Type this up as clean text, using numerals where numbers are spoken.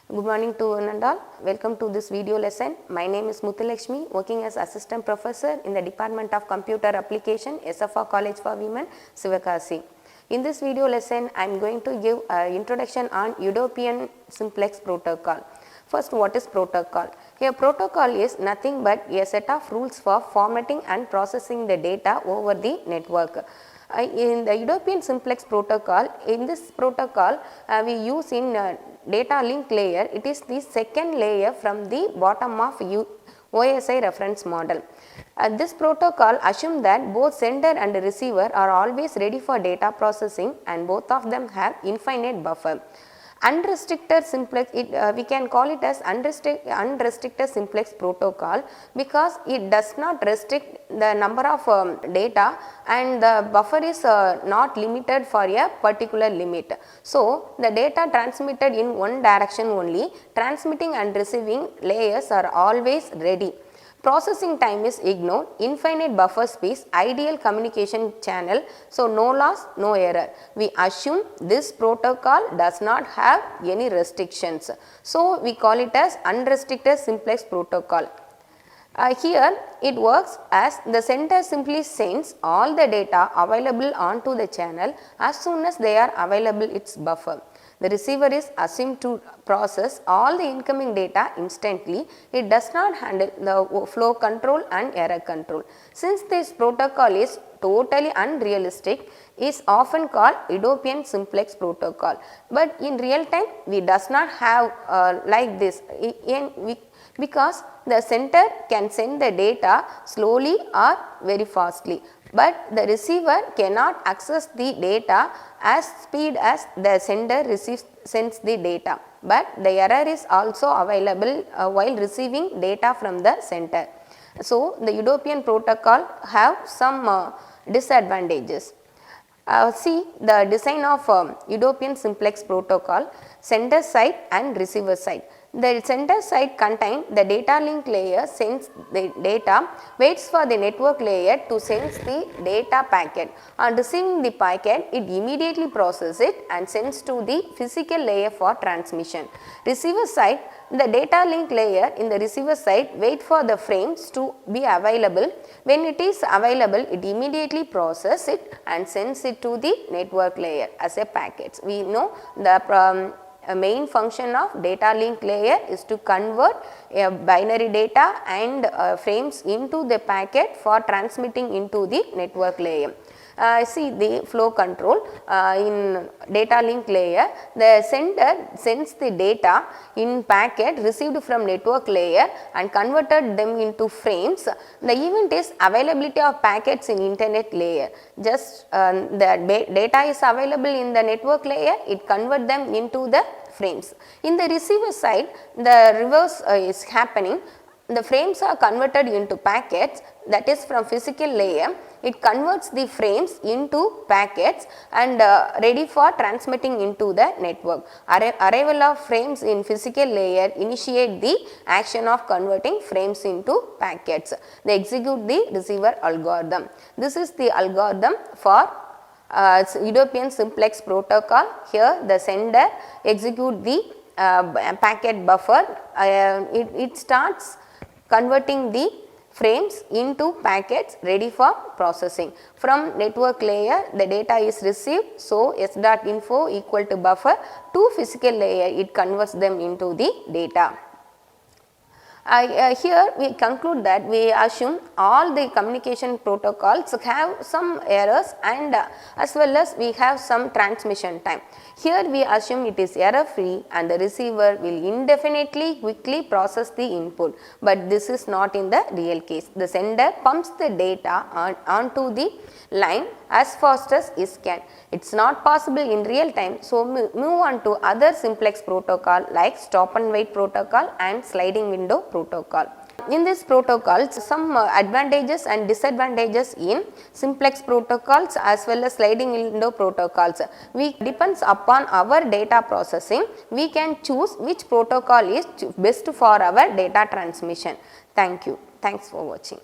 Good morning to one and all. Welcome to this video lesson. My name is Muthulakshmi, working as Assistant Professor in the Department of Computer Application, SFR College for Women, Sivakasi. In this video lesson, I am going to give an introduction on Utopian Simplex protocol. First, what is protocol? A protocol is nothing but a set of rules for formatting and processing the data over the network. In the Utopian Simplex protocol, in this protocol we use in data link layer, it is the second layer from the bottom of OSI reference model. This protocol assumes that both sender and receiver are always ready for data processing and both of them have infinite buffer. Unrestricted simplex, we can call it as unrestricted simplex protocol because it does not restrict the number of data and the buffer is not limited for a particular limit. So, the data transmitted in one direction only, transmitting and receiving layers are always ready. Processing time is ignored, infinite buffer space, ideal communication channel, so no loss, no error. We assume this protocol does not have any restrictions. So, we call it as unrestricted simplex protocol. Here it works as the sender simply sends all the data available onto the channel as soon as they are available its buffer. The receiver is assumed to process all the incoming data instantly. It does not handle the flow control and error control. Since this protocol is totally unrealistic, is often called Utopian Simplex protocol. But in real time, we does not have like this because the sender can send the data slowly or very fastly, but the receiver cannot access the data as speed as the sender sends the data, but the error is also available while receiving data from the sender. So, the Utopian protocol have some disadvantages. See the design of Utopian Simplex protocol, sender side and receiver side. The sender side contains the data link layer, sends the data, waits for the network layer to send the data packet. On receiving the packet, it immediately processes it and sends to the physical layer for transmission. Receiver side, the data link layer in the receiver side wait for the frames to be available. When it is available, it immediately processes it and sends it to the network layer as a packet. We know the a main function of data link layer is to convert binary data and frames into the packet for transmitting into the network layer. See the flow control in data link layer, the sender sends the data in packet received from network layer and converted them into frames. The event is availability of packets in internet layer. Just the data is available in the network layer, it convert them into the frames. In the receiver side, the reverse is happening. The frames are converted into packets, that is from physical layer. It converts the frames into packets and ready for transmitting into the network. Arrival of frames in physical layer initiate the action of converting frames into packets. They execute the receiver algorithm. This is the algorithm for Utopian Simplex protocol. Here the sender execute the packet buffer. It starts converting the frames into packets ready for processing. From network layer, the data is received, so s.info equal to buffer. To physical layer, it converts them into the data. Here we conclude that we assume all the communication protocols have some errors and as well as we have some transmission time. Here we assume it is error free and the receiver will indefinitely quickly process the input, but this is not in the real case. The sender pumps the data onto the line as fast as it can. It is not possible in real time, so move on to other simplex protocol like stop and wait protocol and sliding window protocol. In this protocol, some advantages and disadvantages in simplex protocols as well as sliding window protocols. We depends upon our data processing. We can choose which protocol is best for our data transmission. Thank you. Thanks for watching.